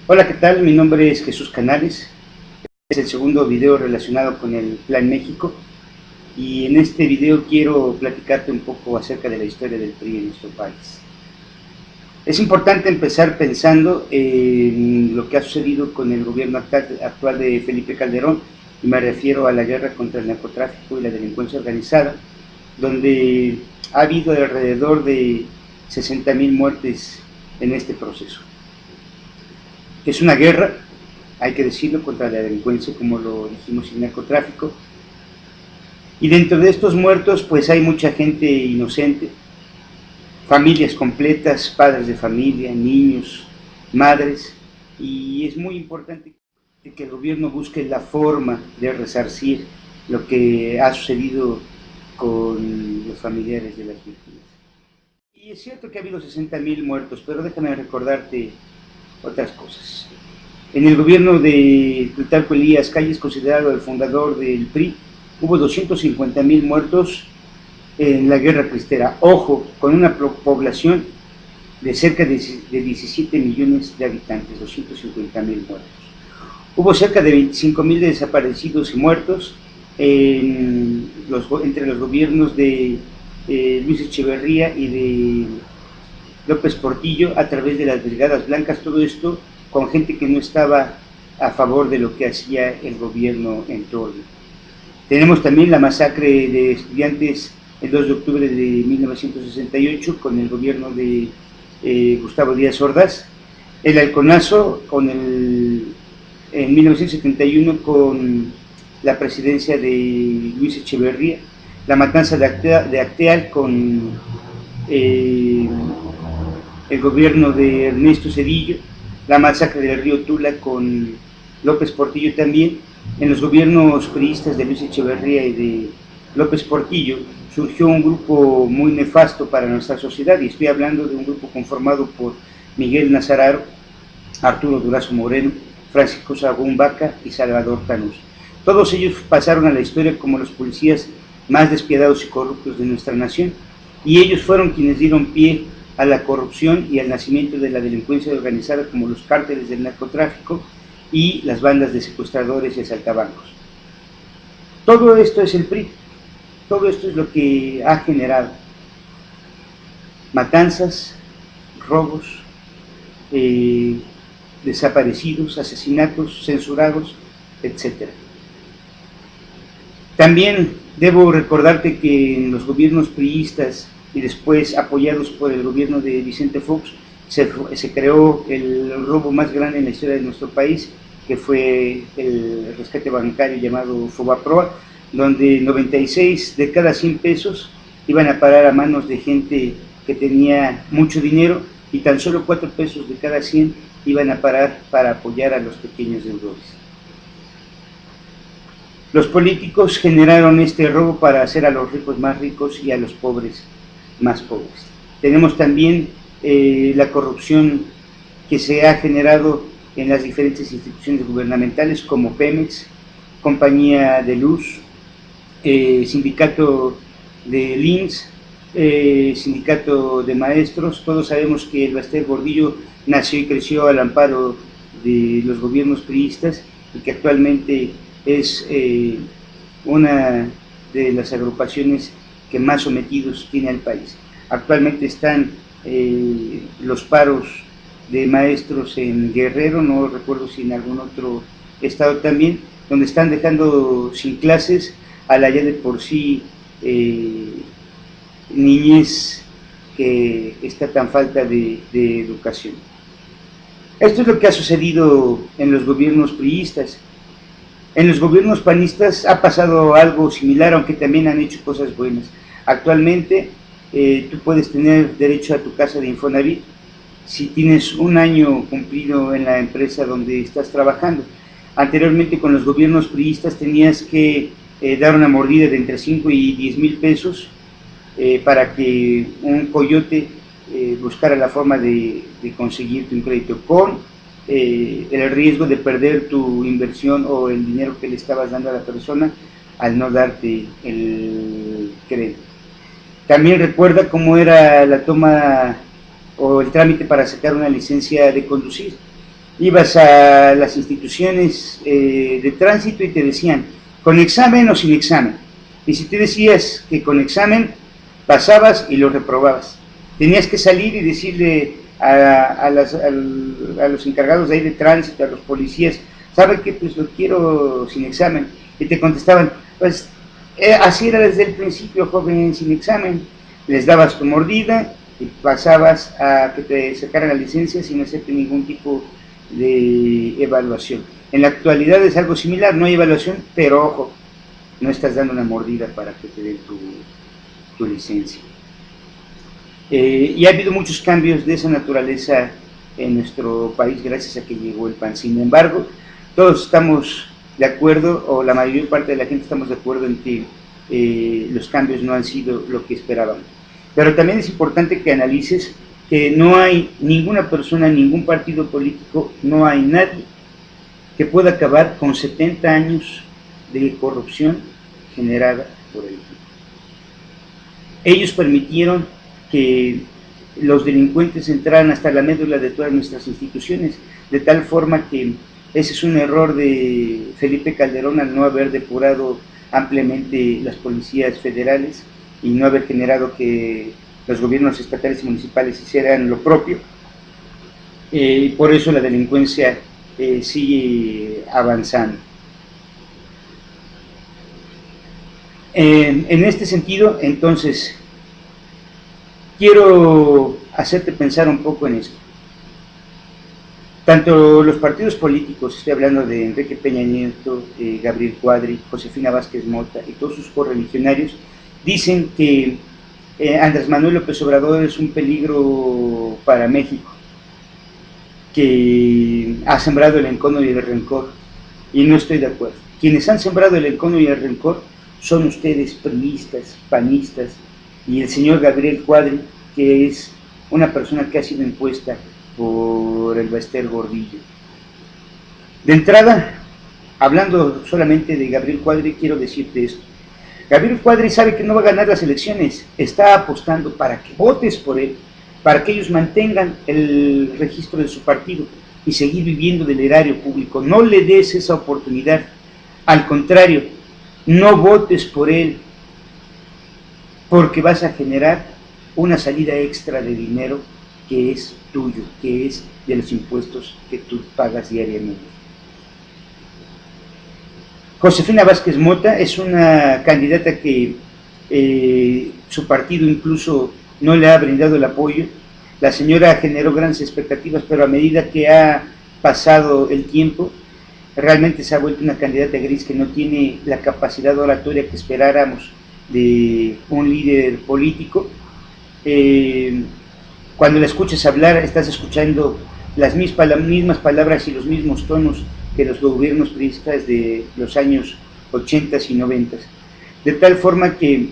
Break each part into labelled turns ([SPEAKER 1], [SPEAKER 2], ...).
[SPEAKER 1] Hola, ¿qué tal? Mi nombre es Jesús Canales. Es el segundo video relacionado con el Plan México y en este video quiero platicarte un poco acerca de la historia del PRI en nuestro país. Es importante empezar pensando en lo que ha sucedido con el gobierno actual de Felipe Calderón, y me refiero a la guerra contra el narcotráfico y la delincuencia organizada, donde ha habido alrededor de 60,000 muertes en este proceso. Es una guerra, hay que decirlo, contra la delincuencia, como lo dijimos, y el narcotráfico. Y dentro de estos muertos, pues hay mucha gente inocente, familias completas, padres de familia, niños, madres, y es muy importante que el gobierno busque la forma de resarcir lo que ha sucedido con los familiares de las víctimas. Y es cierto que ha habido 60,000 muertos, pero déjame recordarte otras cosas. En el gobierno de Plutarco Elías Calles, considerado el fundador del PRI, hubo 250,000 muertos en la guerra cristera. Ojo, con una población de cerca de 17 millones de habitantes, 250,000 muertos. Hubo cerca de 25,000 desaparecidos y muertos entre los gobiernos de Luis Echeverría y de López Portillo a través de las Brigadas Blancas, todo esto con gente que no estaba a favor de lo que hacía el gobierno en turno. Tenemos también la masacre de estudiantes el 2 de octubre de 1968 con el gobierno de Gustavo Díaz Ordaz, el halconazo en 1971 con la presidencia de Luis Echeverría, la matanza de Acteal con el gobierno de Ernesto Zedillo, la masacre del río Tula con López Portillo también. En los gobiernos priistas de Luis Echeverría y de López Portillo surgió un grupo muy nefasto para nuestra sociedad, y estoy hablando de un grupo conformado por Miguel Nazararo, Arturo Durazo Moreno, Francisco Sagún Vaca y Salvador Canús. Todos ellos pasaron a la historia como los policías más despiadados y corruptos de nuestra nación, y ellos fueron quienes dieron pie a la corrupción y al nacimiento de la delincuencia organizada, como los cárteles del narcotráfico y las bandas de secuestradores y asaltabancos. Todo esto es el PRI, todo esto es lo que ha generado matanzas, robos, desaparecidos, asesinatos, censurados, etc. También debo recordarte que en los gobiernos priistas y después apoyados por el gobierno de Vicente Fox, se creó el robo más grande en la historia de nuestro país, que fue el rescate bancario llamado Fobaproa, donde 96 de cada 100 pesos iban a parar a manos de gente que tenía mucho dinero, y tan solo 4 pesos de cada 100 iban a parar para apoyar a los pequeños deudores. Los políticos generaron este robo para hacer a los ricos más ricos y a los pobres más pobres. Tenemos también la corrupción que se ha generado en las diferentes instituciones gubernamentales, como Pemex, Compañía de Luz, Sindicato de LINS, Sindicato de Maestros. Todos sabemos que el Baster Gordillo nació y creció al amparo de los gobiernos priistas, y que actualmente es una de las agrupaciones que más sometidos tiene al país. Actualmente están los paros de maestros en Guerrero, no recuerdo si en algún otro estado también, donde están dejando sin clases a la ya de por sí niñez que está tan falta de educación. Esto es lo que ha sucedido en los gobiernos priistas. En los gobiernos panistas ha pasado algo similar, aunque también han hecho cosas buenas. Actualmente tú puedes tener derecho a tu casa de Infonavit si tienes un año cumplido en la empresa donde estás trabajando. Anteriormente, con los gobiernos priistas, tenías que dar una mordida de entre 5 y 10,000 pesos para que un coyote buscara la forma de conseguirte un crédito, con el riesgo de perder tu inversión o el dinero que le estabas dando a la persona al no darte el crédito. También recuerda cómo era la toma o el trámite para sacar una licencia de conducir. Ibas a las instituciones de tránsito y te decían, con examen o sin examen. Y si te decías que con examen, pasabas y lo reprobabas. Tenías que salir y decirle a los encargados de ahí de tránsito, a los policías, ¿sabe qué? Pues lo quiero sin examen. Y te contestaban, pues así era desde el principio, joven, sin examen. Les dabas tu mordida y pasabas a que te sacaran la licencia sin hacerte ningún tipo de evaluación. En la actualidad es algo similar, no hay evaluación, pero ojo, no estás dando una mordida para que te den tu licencia. Y ha habido muchos cambios de esa naturaleza en nuestro país gracias a que llegó el PAN. Sin embargo, todos estamos de acuerdo, o la mayor parte de la gente estamos de acuerdo en que los cambios no han sido lo que esperábamos. Pero también es importante que analices que no hay ninguna persona, ningún partido político, no hay nadie que pueda acabar con 70 años de corrupción generada por el PRI. Ellos permitieron que los delincuentes entraran hasta la médula de todas nuestras instituciones, de tal forma que ese es un error de Felipe Calderón al no haber depurado ampliamente las policías federales y no haber generado que los gobiernos estatales y municipales hicieran lo propio. Por eso la delincuencia sigue avanzando. En este sentido, entonces, quiero hacerte pensar un poco en esto. Tanto los partidos políticos, estoy hablando de Enrique Peña Nieto, Gabriel Cuadri, Josefina Vázquez Mota y todos sus correligionarios, dicen que Andrés Manuel López Obrador es un peligro para México, que ha sembrado el encono y el rencor, y no estoy de acuerdo. Quienes han sembrado el encono y el rencor son ustedes, priistas, panistas, y el señor Gabriel Cuadri, que es una persona que ha sido impuesta por el Baester Gordillo. De entrada, hablando solamente de Gabriel Cuadri, quiero decirte esto. Gabriel Cuadri sabe que no va a ganar las elecciones, está apostando para que votes por él, para que ellos mantengan el registro de su partido y seguir viviendo del erario público. No le des esa oportunidad, al contrario, no votes por él, porque vas a generar una salida extra de dinero que es tuyo, que es de los impuestos que tú pagas diariamente. Josefina Vázquez Mota es una candidata que su partido incluso no le ha brindado el apoyo. La señora generó grandes expectativas, pero a medida que ha pasado el tiempo, realmente se ha vuelto una candidata gris que no tiene la capacidad oratoria que esperáramos de un líder político. Cuando la escuchas hablar, estás escuchando las mismas palabras y los mismos tonos que los gobiernos priistas de los años 80 y 90. De tal forma que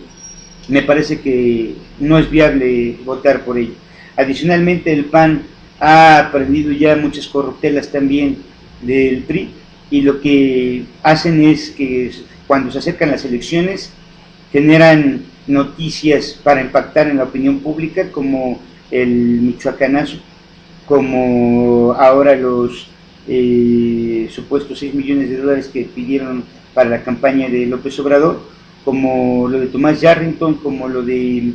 [SPEAKER 1] me parece que no es viable votar por ella. Adicionalmente, el PAN ha aprendido ya muchas corruptelas también del PRI, y lo que hacen es que cuando se acercan las elecciones generan noticias para impactar en la opinión pública, como el michoacanazo, como ahora los supuestos 6 millones de dólares que pidieron para la campaña de López Obrador, como lo de Tomás Yarrington, como lo de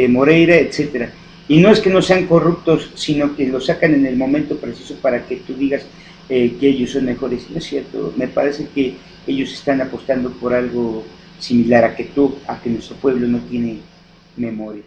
[SPEAKER 1] Moreira, etcétera. Y no es que no sean corruptos, sino que lo sacan en el momento preciso para que tú digas que ellos son mejores. No es cierto, me parece que ellos están apostando por algo similar a que nuestro pueblo no tiene memoria.